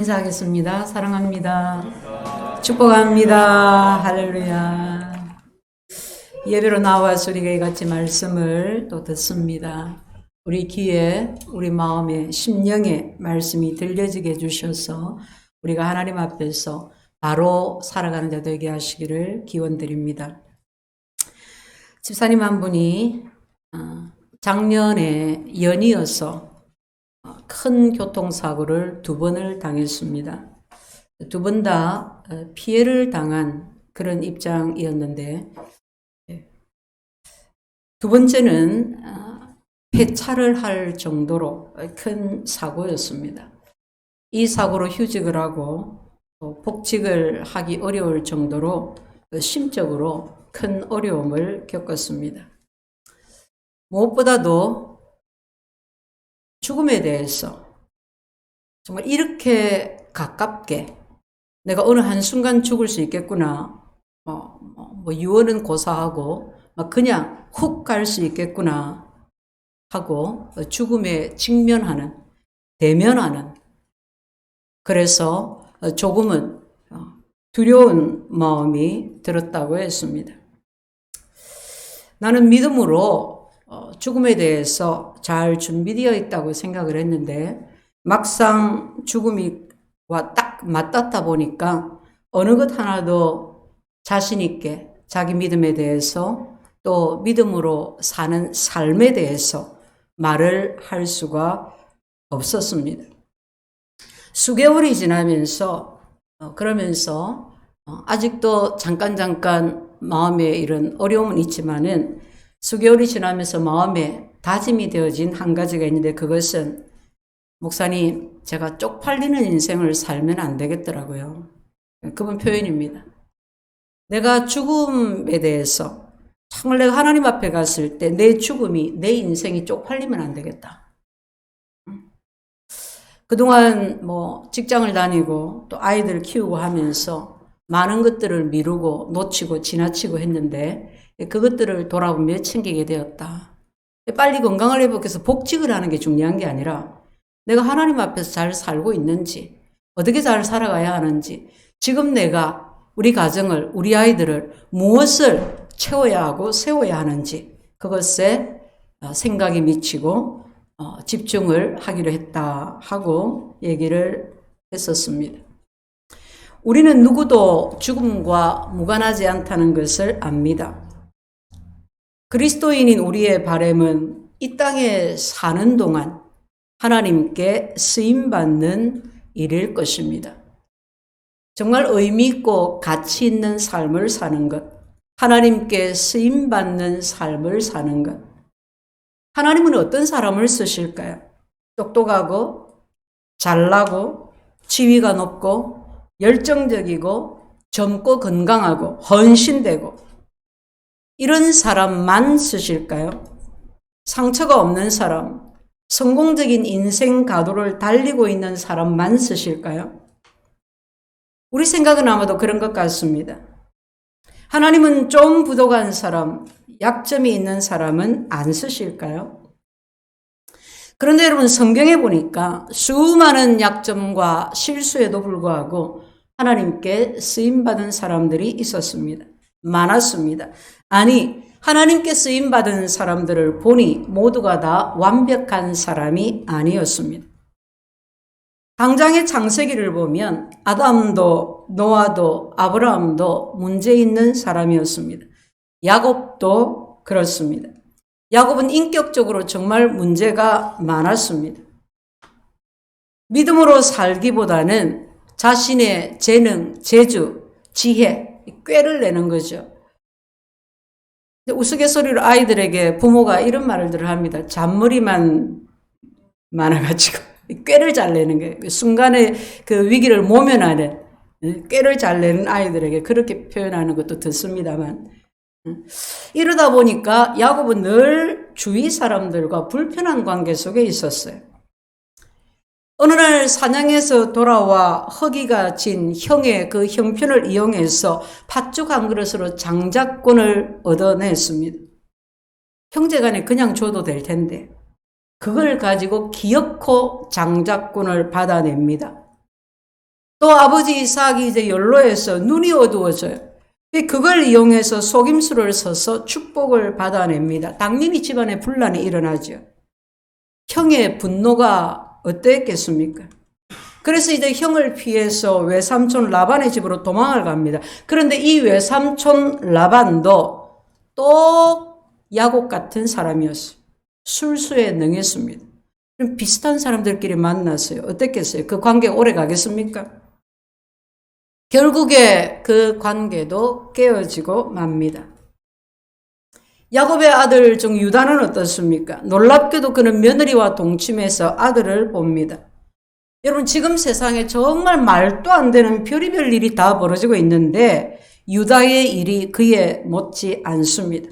인사하겠습니다. 사랑합니다. 축복합니다. 할렐루야. 예배로 나와서 우리가 이같이 말씀을 또 듣습니다. 우리 귀에, 우리 마음에, 심령에 말씀이 들려지게 해주셔서 우리가 하나님 앞에서 바로 살아가는 자 되게 하시기를 기원드립니다. 집사님 한 분이 작년에 연이어서 큰 교통사고를 2번을 당했습니다. 2번 다 피해를 당한 그런 입장이었는데, 2번째는 폐차를 할 정도로 큰 사고였습니다. 이 사고로 휴직을 하고 복직을 하기 어려울 정도로 심적으로 큰 어려움을 겪었습니다. 무엇보다도 죽음에 대해서 정말 이렇게 가깝게 내가 어느 한순간 죽을 수 있겠구나, 유언은 고사하고 그냥 훅 갈 수 있겠구나 하고 죽음에 직면하는, 대면하는, 그래서 조금은 두려운 마음이 들었다고 했습니다. 나는 믿음으로 죽음에 대해서 잘 준비되어 있다고 생각을 했는데, 막상 죽음이와 딱 맞닿다 보니까 어느 것 하나도 자신 있게 자기 믿음에 대해서 또 믿음으로 사는 삶에 대해서 말을 할 수가 없었습니다. 수개월이 지나면서 그러면서 아직도 잠깐 마음에 이런 어려움은 있지만은 수개월이 지나면서 마음에 다짐이 되어진 한 가지가 있는데, 그것은 목사님, 제가 쪽팔리는 인생을 살면 안 되겠더라고요. 그분 표현입니다. 내가 죽음에 대해서 정말 내가 하나님 앞에 갔을 때 내 죽음이, 내 인생이 쪽팔리면 안 되겠다. 그동안 직장을 다니고 또 아이들을 키우고 하면서 많은 것들을 미루고 놓치고 지나치고 했는데, 그것들을 돌아보며 챙기게 되었다. 빨리 건강을 회복해서 복직을 하는 게 중요한 게 아니라 내가 하나님 앞에서 잘 살고 있는지, 어떻게 잘 살아가야 하는지, 지금 내가 우리 가정을, 우리 아이들을 무엇을 채워야 하고 세워야 하는지, 그것에 생각이 미치고 집중을 하기로 했다 하고 얘기를 했었습니다. 우리는 누구도 죽음과 무관하지 않다는 것을 압니다. 그리스도인인 우리의 바람은 이 땅에 사는 동안 하나님께 쓰임받는 일일 것입니다. 정말 의미 있고 가치 있는 삶을 사는 것, 하나님께 쓰임받는 삶을 사는 것. 하나님은 어떤 사람을 쓰실까요? 똑똑하고 잘나고 지위가 높고 열정적이고 젊고 건강하고 헌신되고 이런 사람만 쓰실까요? 상처가 없는 사람, 성공적인 인생 가도를 달리고 있는 사람만 쓰실까요? 우리 생각은 아마도 그런 것 같습니다. 하나님은 좀 부족한 사람, 약점이 있는 사람은 안 쓰실까요? 그런데 여러분, 성경에 보니까 수많은 약점과 실수에도 불구하고 하나님께 쓰임받은 사람들이 있었습니다. 많았습니다. 아니, 하나님께 쓰임받은 사람들을 보니 모두가 다 완벽한 사람이 아니었습니다. 당장의 창세기를 보면 아담도 노아도 아브라함도 문제 있는 사람이었습니다. 야곱도 그렇습니다. 야곱은 인격적으로 정말 문제가 많았습니다. 믿음으로 살기보다는 자신의 재능, 재주, 지혜, 꾀를 내는 거죠. 우스갯소리로 아이들에게 부모가 이런 말을 합니다. 잔머리만 많아가지고 꾀를 잘 내는 거예요. 순간에 그 위기를 모면하는, 꾀를 잘 내는 아이들에게 그렇게 표현하는 것도 듣습니다만, 이러다 보니까 야곱은 늘 주위 사람들과 불편한 관계 속에 있었어요. 어느 날 사냥에서 돌아와 허기가 진 형의 그 형편을 이용해서 팥죽 한 그릇으로 장자권을 얻어냈습니다. 형제간에 그냥 줘도 될 텐데 그걸 가지고 기어코 장자권을 받아냅니다. 또 아버지 이삭이 이제 연로해서 눈이 어두워져요. 그걸 이용해서 속임수를 써서 축복을 받아냅니다. 당연히 집안에 분란이 일어나죠. 형의 분노가 어땠겠습니까? 그래서 이제 형을 피해서 외삼촌 라반의 집으로 도망을 갑니다. 그런데 이 외삼촌 라반도 또 야곱 같은 사람이었어요. 술수에 능했습니다. 그럼 비슷한 사람들끼리 만났어요. 어땠겠어요? 그 관계가 오래 가겠습니까? 결국에 그 관계도 깨어지고 맙니다. 야곱의 아들 중 유다는 어떻습니까? 놀랍게도 그는 며느리와 동침해서 아들을 봅니다. 여러분, 지금 세상에 정말 말도 안 되는 별의별 일이 다 벌어지고 있는데 유다의 일이 그에 못지 않습니다.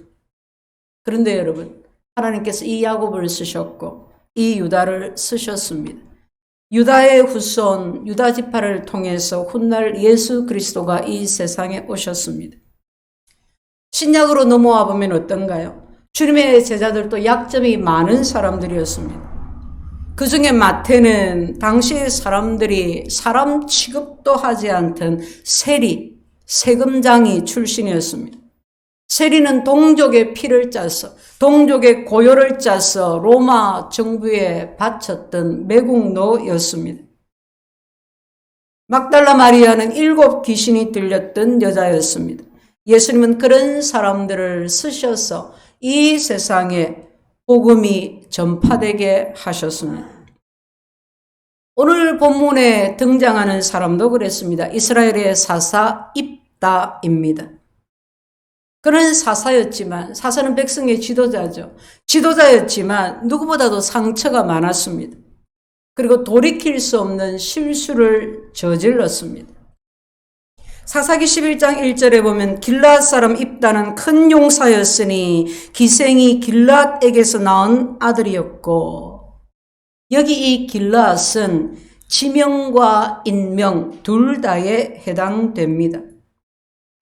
그런데 여러분, 하나님께서 이 야곱을 쓰셨고 이 유다를 쓰셨습니다. 유다의 후손 유다 지파를 통해서 훗날 예수 그리스도가 이 세상에 오셨습니다. 신약으로 넘어와 보면 어떤가요? 주님의 제자들도 약점이 많은 사람들이었습니다. 그 중에 마태는 당시의 사람들이 사람 취급도 하지 않던 세리, 세금장이 출신이었습니다. 세리는 동족의 피를 짜서, 동족의 고요를 짜서 로마 정부에 바쳤던 매국노였습니다. 막달라 마리아는 7 귀신이 들렸던 여자였습니다. 예수님은 그런 사람들을 쓰셔서 이 세상에 복음이 전파되게 하셨습니다. 오늘 본문에 등장하는 사람도 그랬습니다. 이스라엘의 사사 입다입니다. 그는 사사였지만, 사사는 백성의 지도자죠. 지도자였지만 누구보다도 상처가 많았습니다. 그리고 돌이킬 수 없는 실수를 저질렀습니다. 사사기 11장 1절에 보면 길앗 사람 입다는 큰 용사였으니 기생이 길앗에게서 낳은 아들이었고, 여기 이 길앗은 지명과 인명 둘 다에 해당됩니다.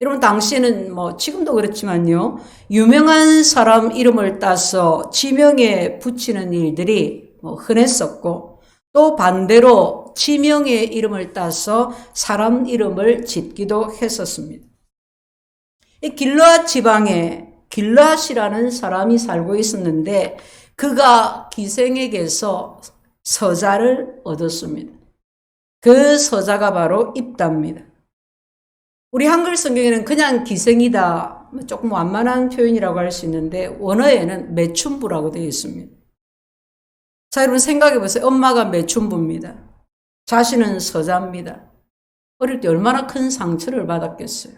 여러분, 당시에는 지금도 그렇지만요, 유명한 사람 이름을 따서 지명에 붙이는 일들이 흔했었고, 또 반대로 지명의 이름을 따서 사람 이름을 짓기도 했었습니다. 이 길앗 지방에 길앗이라는 사람이 살고 있었는데 그가 기생에게서 서자를 얻었습니다. 그 서자가 바로 입다입니다. 우리 한글 성경에는 그냥 기생이다, 조금 완만한 표현이라고 할 수 있는데 원어에는 매춘부라고 되어 있습니다. 자, 여러분 생각해 보세요. 엄마가 매춘부입니다. 자신은 서자입니다. 어릴 때 얼마나 큰 상처를 받았겠어요.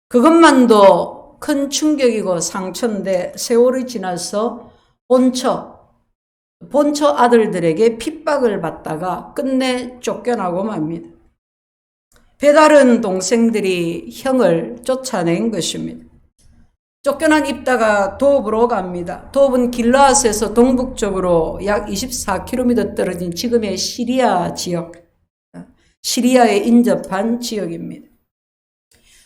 그것만도 큰 충격이고 상처인데 세월이 지나서 본처 아들들에게 핍박을 받다가 끝내 쫓겨나고 맙니다. 배다른 동생들이 형을 쫓아낸 것입니다. 쫓겨난 입다가 도읍으로 갑니다. 도읍은 길라앗에서 동북쪽으로 약 24km 떨어진 지금의 시리아 지역, 시리아에 인접한 지역입니다.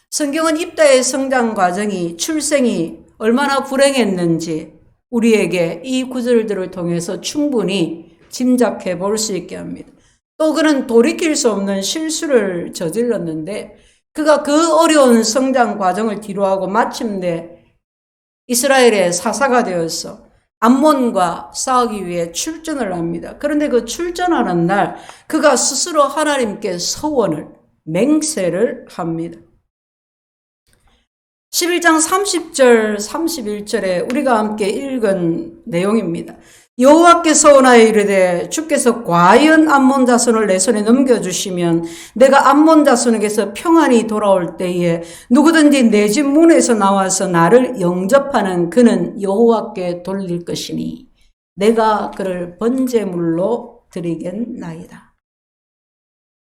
성경은 입다의 성장 과정이, 출생이 얼마나 불행했는지 우리에게 이 구절들을 통해서 충분히 짐작해 볼 수 있게 합니다. 또 그는 돌이킬 수 없는 실수를 저질렀는데 그가 그 어려운 성장 과정을 뒤로하고 마침내 이스라엘의 사사가 되어서 암몬과 싸우기 위해 출전을 합니다. 그런데 그 출전하는 날 그가 스스로 하나님께 서원을, 맹세를 합니다. 11장 30절 31절에 우리가 함께 읽은 내용입니다. 여호와께서 원하여 이르되 주께서 과연 암몬 자손을 내 손에 넘겨주시면 내가 암몬 자손에게서 평안히 돌아올 때에 누구든지 내 집 문에서 나와서 나를 영접하는 그는 여호와께 돌릴 것이니 내가 그를 번제물로 드리겠나이다.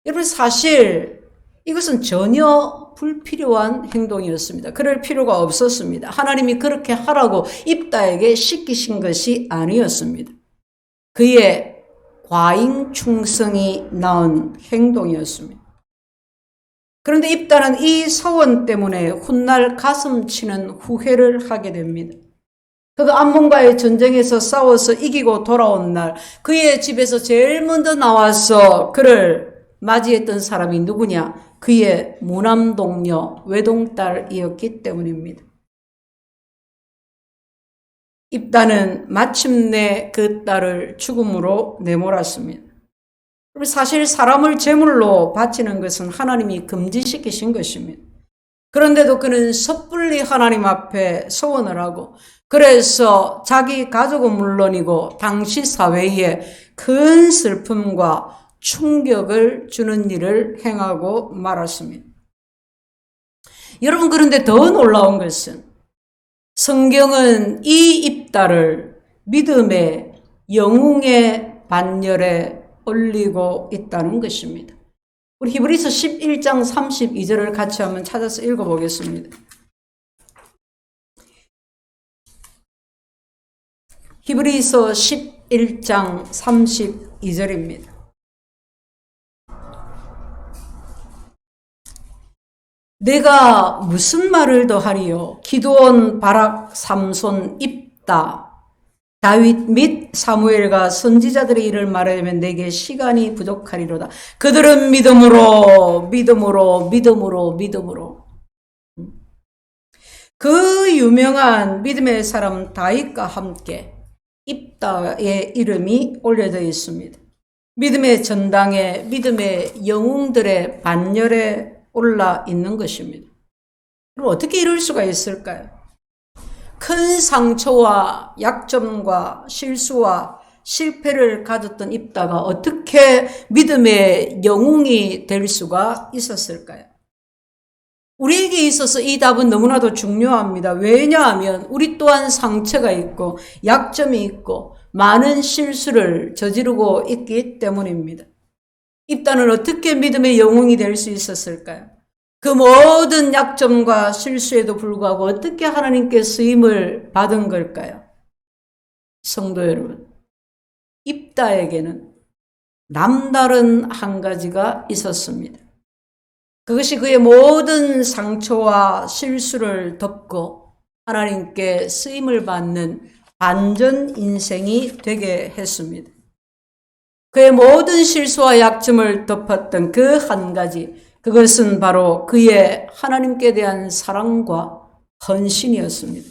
여러분, 사실 이것은 전혀 불필요한 행동이었습니다. 그럴 필요가 없었습니다. 하나님이 그렇게 하라고 입다에게 시키신 것이 아니었습니다. 그의 과잉 충성이 낳은 행동이었습니다. 그런데 입다는 이 서원 때문에 훗날 가슴 치는 후회를 하게 됩니다. 그가 암몬과의 전쟁에서 싸워서 이기고 돌아온 날 그의 집에서 제일 먼저 나와서 그를 맞이했던 사람이 누구냐? 그의 무남동녀 외동딸이었기 때문입니다. 입다는 마침내 그 딸을 죽음으로 내몰았습니다. 사실 사람을 제물로 바치는 것은 하나님이 금지시키신 것입니다. 그런데도 그는 섣불리 하나님 앞에 소원을 하고 그래서 자기 가족은 물론이고 당시 사회에 큰 슬픔과 충격을 주는 일을 행하고 말았습니다. 여러분, 그런데 더 놀라운 것은 성경은 이 입다를 믿음의 영웅의 반열에 올리고 있다는 것입니다. 우리 히브리서 11장 32절을 같이 한번 찾아서 읽어보겠습니다. 히브리서 11장 32절입니다. 내가 무슨 말을 더하리요? 기드온, 바락, 삼손, 입다, 다윗 및 사무엘과 선지자들의 일을 말하려면 내게 시간이 부족하리로다. 그들은 믿음으로 그 유명한 믿음의 사람 다윗과 함께 입다의 이름이 올려져 있습니다. 믿음의 전당에 믿음의 영웅들의 반열에 올라 있는 것입니다. 그럼 어떻게 이럴 수가 있을까요? 큰 상처와 약점과 실수와 실패를 가졌던 입다가 어떻게 믿음의 영웅이 될 수가 있었을까요? 우리에게 있어서 이 답은 너무나도 중요합니다. 왜냐하면 우리 또한 상처가 있고 약점이 있고 많은 실수를 저지르고 있기 때문입니다. 입다는 어떻게 믿음의 영웅이 될 수 있었을까요? 그 모든 약점과 실수에도 불구하고 어떻게 하나님께 쓰임을 받은 걸까요? 성도 여러분, 입다에게는 남다른 한 가지가 있었습니다. 그것이 그의 모든 상처와 실수를 덮고 하나님께 쓰임을 받는 반전 인생이 되게 했습니다. 그의 모든 실수와 약점을 덮었던 그 한 가지, 그것은 바로 그의 하나님께 대한 사랑과 헌신이었습니다.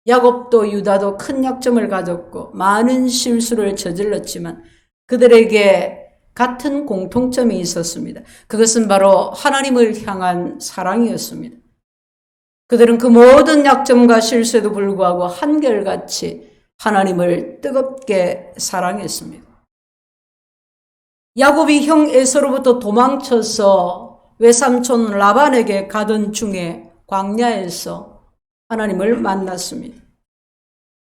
야곱도 유다도 큰 약점을 가졌고 많은 실수를 저질렀지만 그들에게 같은 공통점이 있었습니다. 그것은 바로 하나님을 향한 사랑이었습니다. 그들은 그 모든 약점과 실수에도 불구하고 한결같이 하나님을 뜨겁게 사랑했습니다. 야곱이 형 에서로부터 도망쳐서 외삼촌 라반에게 가던 중에 광야에서 하나님을 만났습니다.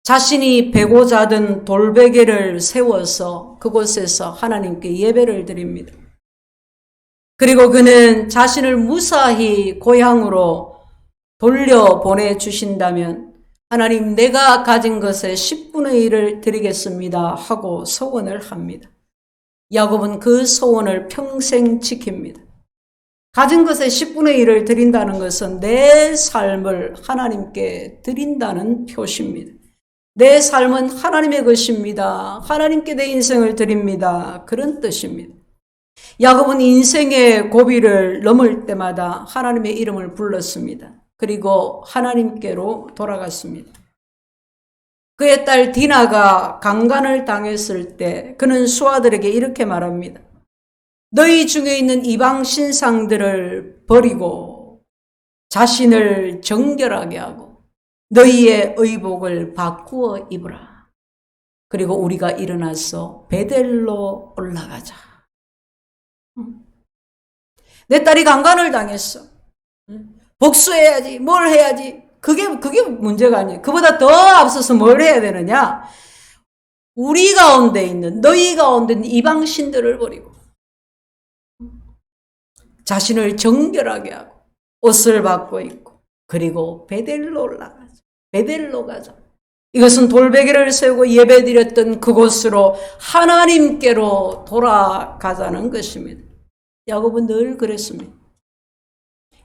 자신이 베고 자던 돌베개를 세워서 그곳에서 하나님께 예배를 드립니다. 그리고 그는 자신을 무사히 고향으로 돌려보내주신다면 하나님, 내가 가진 것의 10분의 1을 드리겠습니다 하고 소원을 합니다. 야곱은 그 소원을 평생 지킵니다. 가진 것의 10분의 1을 드린다는 것은 내 삶을 하나님께 드린다는 표시입니다. 내 삶은 하나님의 것입니다. 하나님께 내 인생을 드립니다. 그런 뜻입니다. 야곱은 인생의 고비를 넘을 때마다 하나님의 이름을 불렀습니다. 그리고 하나님께로 돌아갔습니다. 그의 딸 디나가 강간을 당했을 때 그는 수아들에게 이렇게 말합니다. 너희 중에 있는 이방 신상들을 버리고 자신을 정결하게 하고 너희의 의복을 바꾸어 입으라. 그리고 우리가 일어나서 베델로 올라가자. 내 딸이 강간을 당했어. 복수해야지. 뭘 해야지. 그게 문제가 아니에요. 그보다 더 앞서서 뭘 해야 되느냐? 우리 가운데 있는, 너희 가운데 있는 이방 신들을 버리고 자신을 정결하게 하고 옷을 바꿔 입고 그리고 베델로 올라가자. 베델로 가자. 이것은 돌베개를 세우고 예배드렸던 그곳으로 하나님께로 돌아가자는 것입니다. 야곱은 늘 그랬습니다.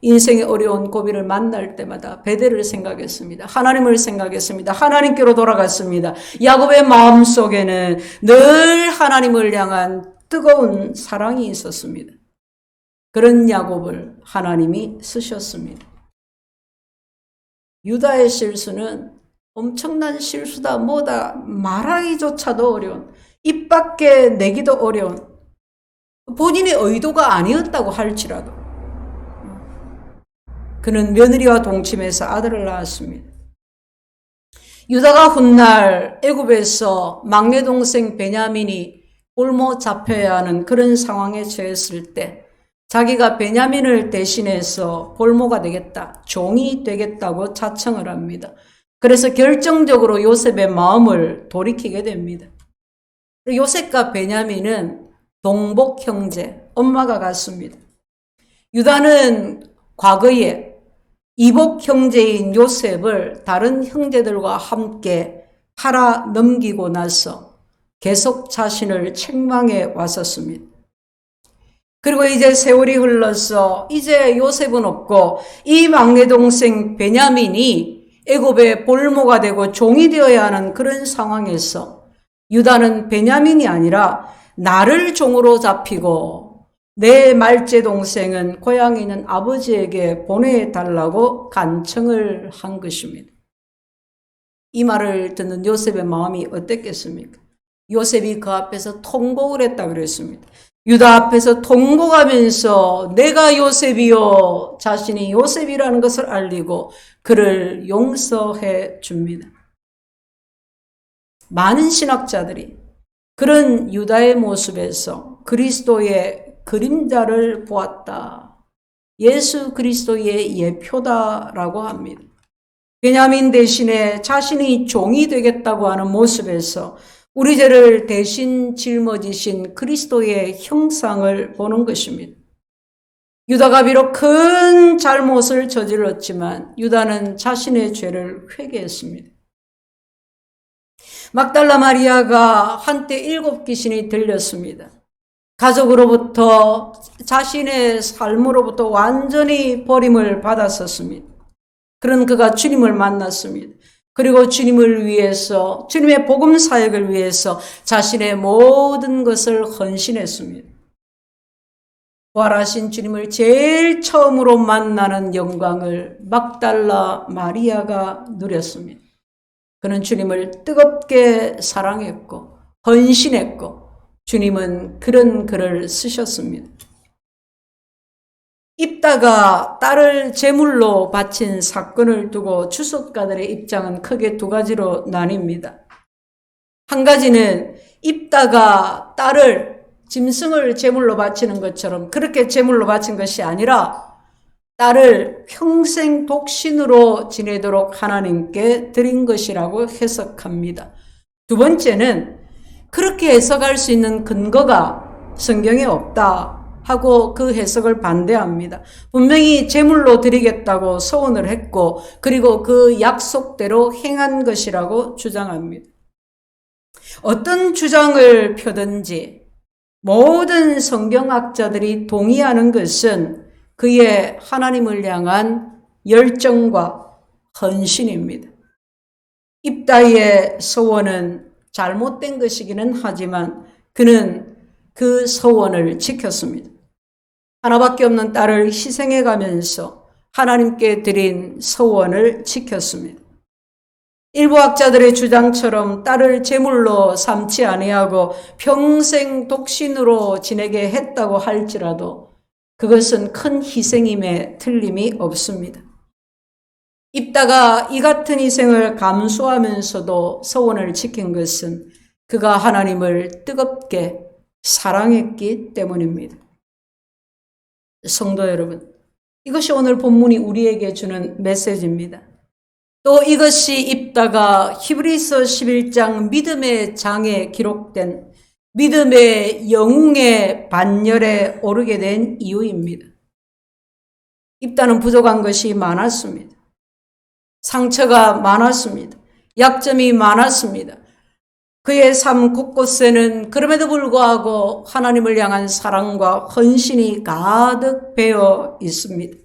인생의 어려운 고비를 만날 때마다 베델을 생각했습니다. 하나님을 생각했습니다. 하나님께로 돌아갔습니다. 야곱의 마음속에는 늘 하나님을 향한 뜨거운 사랑이 있었습니다. 그런 야곱을 하나님이 쓰셨습니다. 유다의 실수는 엄청난 실수다, 뭐다, 말하기조차도 어려운, 입 밖에 내기도 어려운, 본인의 의도가 아니었다고 할지라도 그는 며느리와 동침해서 아들을 낳았습니다. 유다가 훗날 애굽에서 막내 동생 베냐민이 홀모 잡혀야 하는 그런 상황에 처했을 때 자기가 베냐민을 대신해서 볼모가 되겠다, 종이 되겠다고 자청을 합니다. 그래서 결정적으로 요셉의 마음을 돌이키게 됩니다. 요셉과 베냐민은 동복 형제, 엄마가 같습니다. 유다는 과거에 이복 형제인 요셉을 다른 형제들과 함께 팔아 넘기고 나서 계속 자신을 책망해 왔었습니다. 그리고 이제 세월이 흘러서 이제 요셉은 없고 이 막내 동생 베냐민이 애굽의 볼모가 되고 종이 되어야 하는 그런 상황에서 유다는 베냐민이 아니라 나를 종으로 잡히고 내 말째 동생은 고향에 있는 아버지에게 보내달라고 간청을 한 것입니다. 이 말을 듣는 요셉의 마음이 어땠겠습니까? 요셉이 그 앞에서 통곡을 했다 그랬습니다. 유다 앞에서 통곡하면서 내가 요셉이요, 자신이 요셉이라는 것을 알리고 그를 용서해 줍니다. 많은 신학자들이 그런 유다의 모습에서 그리스도의 그림자를 보았다. 예수 그리스도의 예표다라고 합니다. 베냐민 대신에 자신이 종이 되겠다고 하는 모습에서 우리 죄를 대신 짊어지신 그리스도의 형상을 보는 것입니다. 유다가 비록 큰 잘못을 저질렀지만 유다는 자신의 죄를 회개했습니다. 막달라 마리아가 한때 7귀신이 들렸습니다. 가족으로부터 자신의 삶으로부터 완전히 버림을 받았었습니다. 그런 그가 주님을 만났습니다. 그리고 주님을 위해서, 주님의 복음 사역을 위해서 자신의 모든 것을 헌신했습니다. 부활하신 주님을 제일 처음으로 만나는 영광을 막달라 마리아가 누렸습니다. 그는 주님을 뜨겁게 사랑했고 헌신했고 주님은 그런 글을 쓰셨습니다. 입다가 딸을 제물로 바친 사건을 두고 주석가들의 입장은 크게 두 가지로 나뉩니다. 한 가지는 입다가 딸을 짐승을 제물로 바치는 것처럼 그렇게 제물로 바친 것이 아니라 딸을 평생 독신으로 지내도록 하나님께 드린 것이라고 해석합니다. 두 번째는 그렇게 해석할 수 있는 근거가 성경에 없다 하고 그 해석을 반대합니다. 분명히 제물로 드리겠다고 서원을 했고 그리고 그 약속대로 행한 것이라고 주장합니다. 어떤 주장을 펴든지 모든 성경학자들이 동의하는 것은 그의 하나님을 향한 열정과 헌신입니다. 입다의 서원은 잘못된 것이기는 하지만 그는 그 서원을 지켰습니다. 하나밖에 없는 딸을 희생해 가면서 하나님께 드린 서원을 지켰습니다. 일부 학자들의 주장처럼 딸을 제물로 삼지 아니하고 평생 독신으로 지내게 했다고 할지라도 그것은 큰 희생임에 틀림이 없습니다. 입다가 이 같은 희생을 감수하면서도 서원을 지킨 것은 그가 하나님을 뜨겁게 사랑했기 때문입니다. 성도 여러분, 이것이 오늘 본문이 우리에게 주는 메시지입니다. 또 이것이 입다가 히브리서 11장 믿음의 장에 기록된 믿음의 영웅의 반열에 오르게 된 이유입니다. 입다는 부족한 것이 많았습니다. 상처가 많았습니다. 약점이 많았습니다. 그의 삶 곳곳에는 그럼에도 불구하고 하나님을 향한 사랑과 헌신이 가득 배어 있습니다.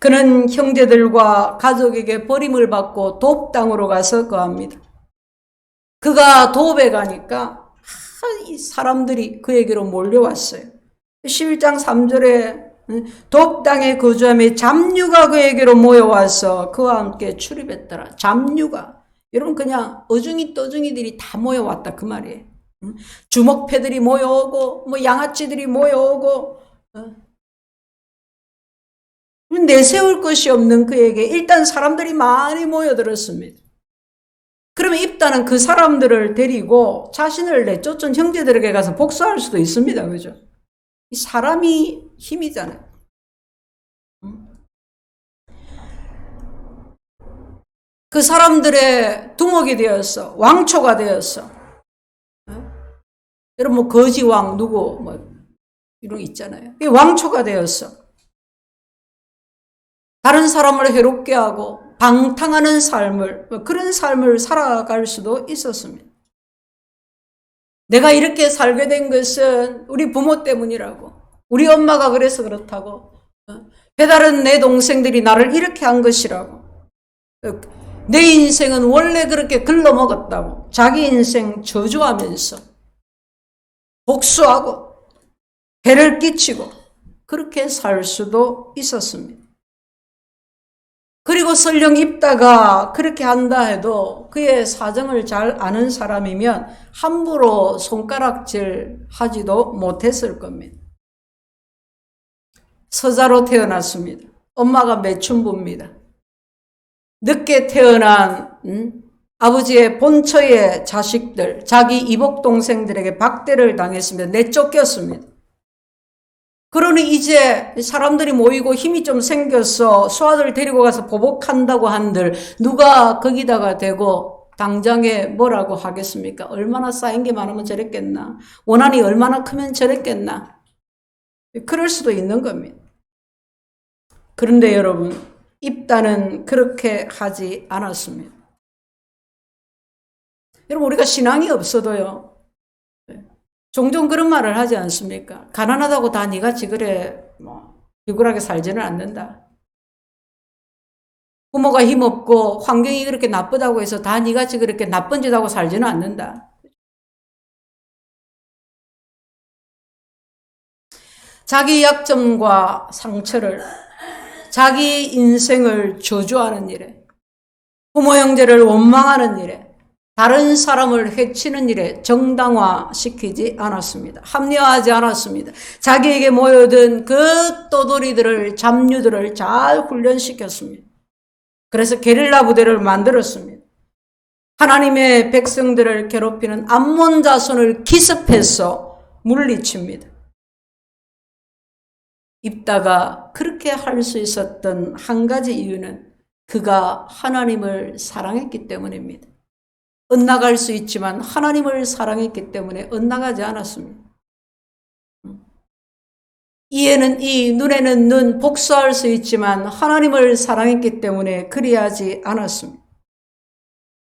그는 형제들과 가족에게 버림을 받고 돕당으로 가서 거합니다. 그가 돕에 가니까 이 사람들이 그에게로 몰려왔어요. 11장 3절에 돕당에 거주하며 잡류가 그에게로 모여와서 그와 함께 출입했더라. 잡류가. 여러분 그냥 어중이 떠중이들이 다 모여왔다 그 말이에요. 주먹패들이 모여오고 뭐 양아치들이 모여오고 내세울 것이 없는 그에게 일단 사람들이 많이 모여들었습니다. 그러면 입다는 그 사람들을 데리고 자신을 내쫓은 형제들에게 가서 복수할 수도 있습니다. 그죠? 사람이 힘이잖아요. 그 사람들의 두목이 되었어. 왕초가 되었어. 여러분 뭐 거지왕 누구 뭐 이런 거 있잖아요. 왕초가 되었어. 다른 사람을 해롭게 하고 방탕하는 삶을, 그런 삶을 살아갈 수도 있었습니다. 내가 이렇게 살게 된 것은 우리 부모 때문이라고, 우리 엄마가 그래서 그렇다고, 배다른 내 동생들이 나를 이렇게 한 것이라고, 내 인생은 원래 그렇게 글러먹었다고 자기 인생 저주하면서 복수하고 해를 끼치고 그렇게 살 수도 있었습니다. 그리고 설령 입다가 그렇게 한다 해도 그의 사정을 잘 아는 사람이면 함부로 손가락질 하지도 못했을 겁니다. 서자로 태어났습니다. 엄마가 매춘부입니다. 늦게 태어난 아버지의 본처의 자식들, 자기 이복 동생들에게 박대를 당했습니다. 내쫓겼습니다. 그러니 이제 사람들이 모이고 힘이 좀 생겨서 수아들 데리고 가서 보복한다고 한들 누가 거기다가 대고 당장에 뭐라고 하겠습니까? 얼마나 쌓인 게 많으면 저랬겠나? 원한이 얼마나 크면 저랬겠나? 그럴 수도 있는 겁니다. 그런데 여러분, 입다는 그렇게 하지 않았습니다. 여러분, 우리가 신앙이 없어도요, 종종 그런 말을 하지 않습니까? 가난하다고 다 니같이 그래 비굴하게 살지는 않는다. 부모가 힘없고 환경이 그렇게 나쁘다고 해서 다 니같이 그렇게 나쁜 짓 하고 살지는 않는다. 자기 약점과 상처를, 자기 인생을 저주하는 일에, 부모 형제를 원망하는 일에, 다른 사람을 해치는 일에 정당화시키지 않았습니다. 합리화하지 않았습니다. 자기에게 모여든 그 떠돌이들을, 잡류들을 잘 훈련시켰습니다. 그래서 게릴라 부대를 만들었습니다. 하나님의 백성들을 괴롭히는 암몬 자손을 기습해서 물리칩니다. 입다가 그렇게 할 수 있었던 한 가지 이유는 그가 하나님을 사랑했기 때문입니다. 엇나갈 수 있지만 하나님을 사랑했기 때문에 엇나가지 않았습니다. 이에는 이, 눈에는 눈, 복수할 수 있지만 하나님을 사랑했기 때문에 그리하지 않았습니다.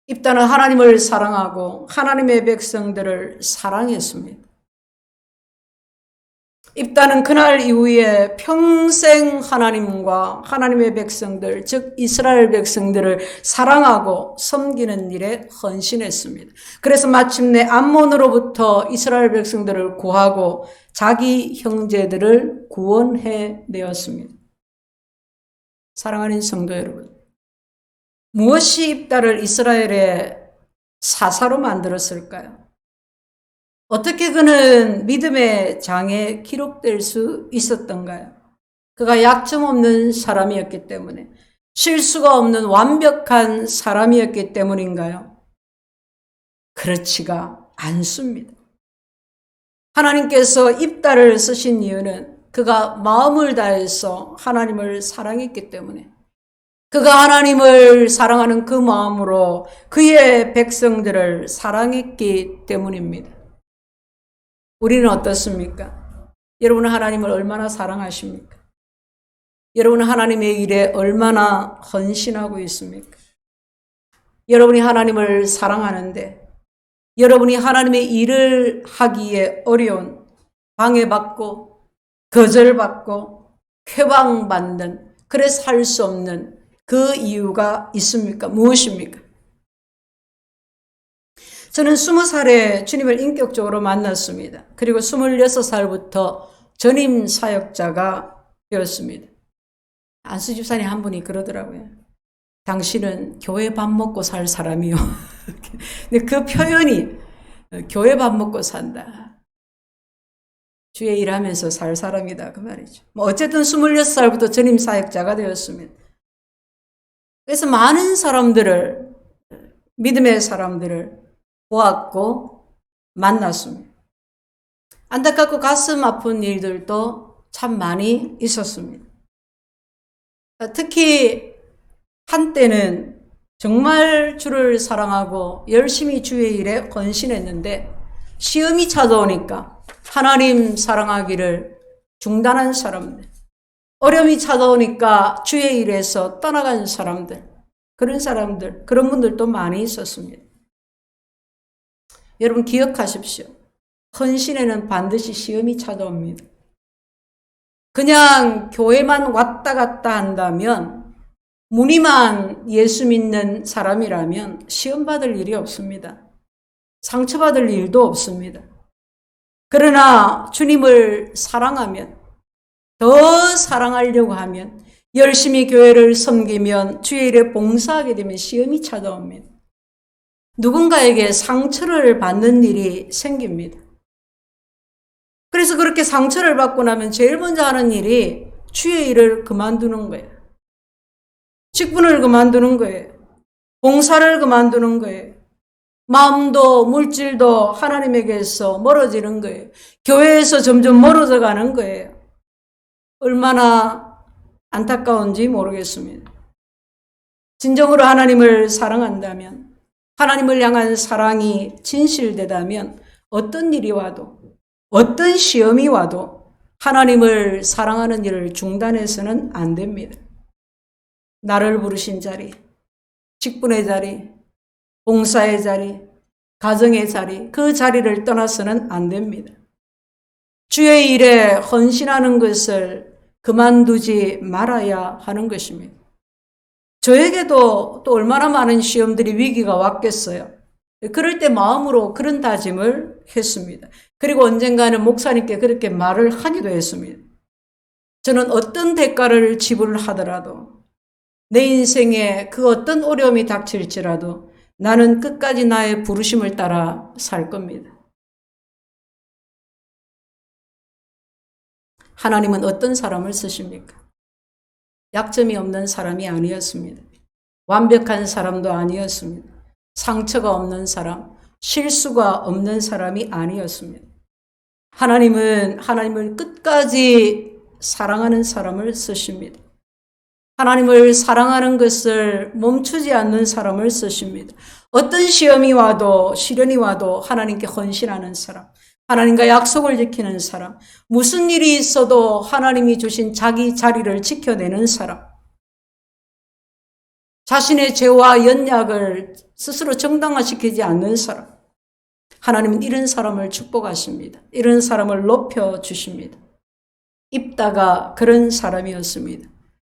입다는 하나님을 사랑하고 하나님의 백성들을 사랑했습니다. 입다는 그날 이후에 평생 하나님과 하나님의 백성들, 즉 이스라엘 백성들을 사랑하고 섬기는 일에 헌신했습니다. 그래서 마침내 암몬으로부터 이스라엘 백성들을 구하고 자기 형제들을 구원해내었습니다. 사랑하는 성도 여러분, 무엇이 입다를 이스라엘의 사사로 만들었을까요? 어떻게 그는 믿음의 장에 기록될 수 있었던가요? 그가 약점 없는 사람이었기 때문에, 실수가 없는 완벽한 사람이었기 때문인가요? 그렇지가 않습니다. 하나님께서 입다를 쓰신 이유는 그가 마음을 다해서 하나님을 사랑했기 때문에, 그가 하나님을 사랑하는 그 마음으로 그의 백성들을 사랑했기 때문입니다. 우리는 어떻습니까? 여러분은 하나님을 얼마나 사랑하십니까? 여러분은 하나님의 일에 얼마나 헌신하고 있습니까? 여러분이 하나님을 사랑하는데, 여러분이 하나님의 일을 하기에 어려운, 방해받고 거절받고 회방받는 그래서 할 수 없는 그 이유가 있습니까? 무엇입니까? 저는 20살에 주님을 인격적으로 만났습니다. 그리고 26살부터 전임 사역자가 되었습니다. 안수 집사님 한 분이 그러더라고요. 당신은 교회 밥 먹고 살 사람이요. 근데 그 표현이 교회 밥 먹고 산다. 주의 일하면서 살 사람이다. 그 말이죠. 어쨌든 26살부터 전임 사역자가 되었습니다. 그래서 많은 사람들을, 믿음의 사람들을 보았고 만났습니다. 안타깝고 가슴 아픈 일들도 참 많이 있었습니다. 특히 한때는 정말 주를 사랑하고 열심히 주의 일에 헌신했는데 시험이 찾아오니까 하나님 사랑하기를 중단한 사람들, 어려움이 찾아오니까 주의 일에서 떠나간 사람들, 그런 분들도 많이 있었습니다. 여러분 기억하십시오. 헌신에는 반드시 시험이 찾아옵니다. 그냥 교회만 왔다 갔다 한다면, 무늬만 예수 믿는 사람이라면 시험받을 일이 없습니다. 상처받을 일도 없습니다. 그러나 주님을 사랑하면, 더 사랑하려고 하면, 열심히 교회를 섬기면, 주의 일에 봉사하게 되면 시험이 찾아옵니다. 누군가에게 상처를 받는 일이 생깁니다. 그래서 그렇게 상처를 받고 나면 제일 먼저 하는 일이 주의 일을 그만두는 거예요. 직분을 그만두는 거예요. 봉사를 그만두는 거예요. 마음도 물질도 하나님에게서 멀어지는 거예요. 교회에서 점점 멀어져 가는 거예요. 얼마나 안타까운지 모르겠습니다. 진정으로 하나님을 사랑한다면, 하나님을 향한 사랑이 진실되다면 어떤 일이 와도, 어떤 시험이 와도 하나님을 사랑하는 일을 중단해서는 안 됩니다. 나를 부르신 자리, 직분의 자리, 봉사의 자리, 가정의 자리, 그 자리를 떠나서는 안 됩니다. 주의 일에 헌신하는 것을 그만두지 말아야 하는 것입니다. 저에게도 또 얼마나 많은 시험들이 위기가 왔겠어요. 그럴 때 마음으로 그런 다짐을 했습니다. 그리고 언젠가는 목사님께 그렇게 말을 하기도 했습니다. 저는 어떤 대가를 지불하더라도, 내 인생에 그 어떤 어려움이 닥칠지라도 나는 끝까지 나의 부르심을 따라 살 겁니다. 하나님은 어떤 사람을 쓰십니까? 약점이 없는 사람이 아니었습니다. 완벽한 사람도 아니었습니다. 상처가 없는 사람, 실수가 없는 사람이 아니었습니다. 하나님은 하나님을 끝까지 사랑하는 사람을 쓰십니다. 하나님을 사랑하는 것을 멈추지 않는 사람을 쓰십니다. 어떤 시험이 와도, 시련이 와도 하나님께 헌신하는 사람, 하나님과 약속을 지키는 사람, 무슨 일이 있어도 하나님이 주신 자기 자리를 지켜내는 사람, 자신의 죄와 연약을 스스로 정당화시키지 않는 사람, 하나님은 이런 사람을 축복하십니다. 이런 사람을 높여주십니다. 입다가 그런 사람이었습니다.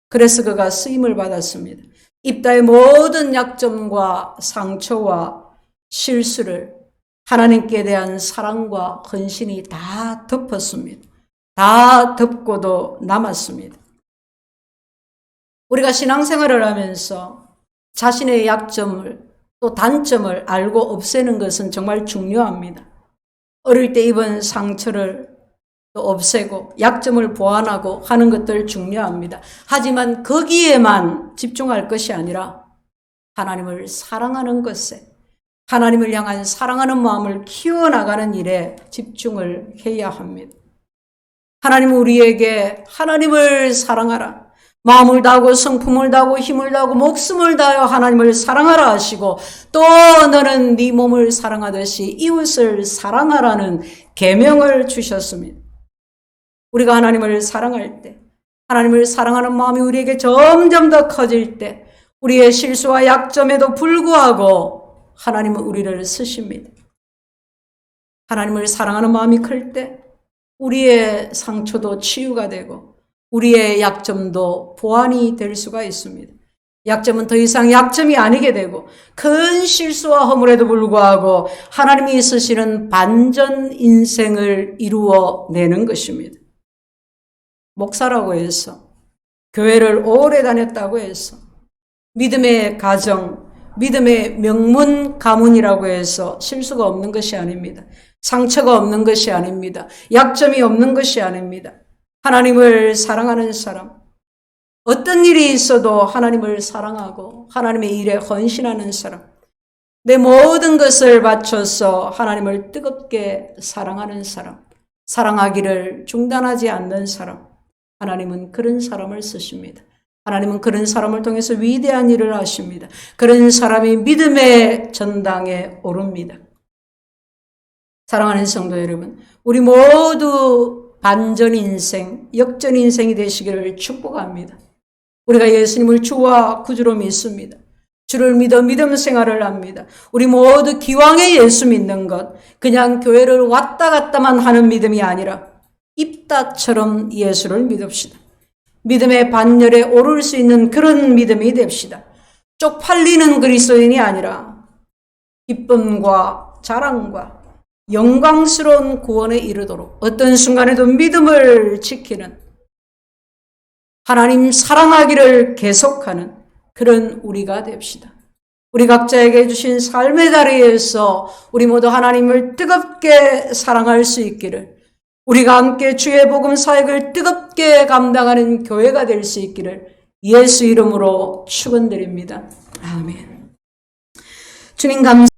그래서 그가 쓰임을 받았습니다. 입다의 모든 약점과 상처와 실수를 하나님께 대한 사랑과 헌신이 다 덮었습니다. 다 덮고도 남았습니다. 우리가 신앙생활을 하면서 자신의 약점을 또 단점을 알고 없애는 것은 정말 중요합니다. 어릴 때 입은 상처를 또 없애고 약점을 보완하고 하는 것들 중요합니다. 하지만 거기에만 집중할 것이 아니라 하나님을 사랑하는 것에, 하나님을 향한 사랑하는 마음을 키워나가는 일에 집중을 해야 합니다. 하나님은 우리에게 하나님을 사랑하라, 마음을 다하고 성품을 다하고 힘을 다하고 목숨을 다하여 하나님을 사랑하라 하시고, 또 너는 네 몸을 사랑하듯이 이웃을 사랑하라는 계명을 주셨습니다. 우리가 하나님을 사랑할 때, 하나님을 사랑하는 마음이 우리에게 점점 더 커질 때, 우리의 실수와 약점에도 불구하고 하나님은 우리를 쓰십니다. 하나님을 사랑하는 마음이 클 때 우리의 상처도 치유가 되고 우리의 약점도 보완이 될 수가 있습니다. 약점은 더 이상 약점이 아니게 되고 큰 실수와 허물에도 불구하고 하나님이 쓰시는 반전 인생을 이루어내는 것입니다. 목사라고 해서, 교회를 오래 다녔다고 해서, 믿음의 가정, 믿음의 명문 가문이라고 해서 실수가 없는 것이 아닙니다. 상처가 없는 것이 아닙니다. 약점이 없는 것이 아닙니다. 하나님을 사랑하는 사람, 어떤 일이 있어도 하나님을 사랑하고 하나님의 일에 헌신하는 사람, 내 모든 것을 바쳐서 하나님을 뜨겁게 사랑하는 사람, 사랑하기를 중단하지 않는 사람, 하나님은 그런 사람을 쓰십니다. 하나님은 그런 사람을 통해서 위대한 일을 하십니다. 그런 사람이 믿음의 전당에 오릅니다. 사랑하는 성도 여러분, 우리 모두 반전 인생, 역전 인생이 되시기를 축복합니다. 우리가 예수님을 주와 구주로 믿습니다. 주를 믿어 믿음 생활을 합니다. 우리 모두 기왕에 예수 믿는 것, 그냥 교회를 왔다 갔다만 하는 믿음이 아니라 입다처럼 예수를 믿읍시다. 믿음의 반열에 오를 수 있는 그런 믿음이 됩시다. 쪽팔리는 그리스도인이 아니라 기쁨과 자랑과 영광스러운 구원에 이르도록 어떤 순간에도 믿음을 지키는, 하나님 사랑하기를 계속하는 그런 우리가 됩시다. 우리 각자에게 주신 삶의 다리에서 우리 모두 하나님을 뜨겁게 사랑할 수 있기를, 우리가 함께 주의 복음 사역을 뜨겁게 감당하는 교회가 될 수 있기를 예수 이름으로 축원드립니다. 아멘. 주님 감사합니다.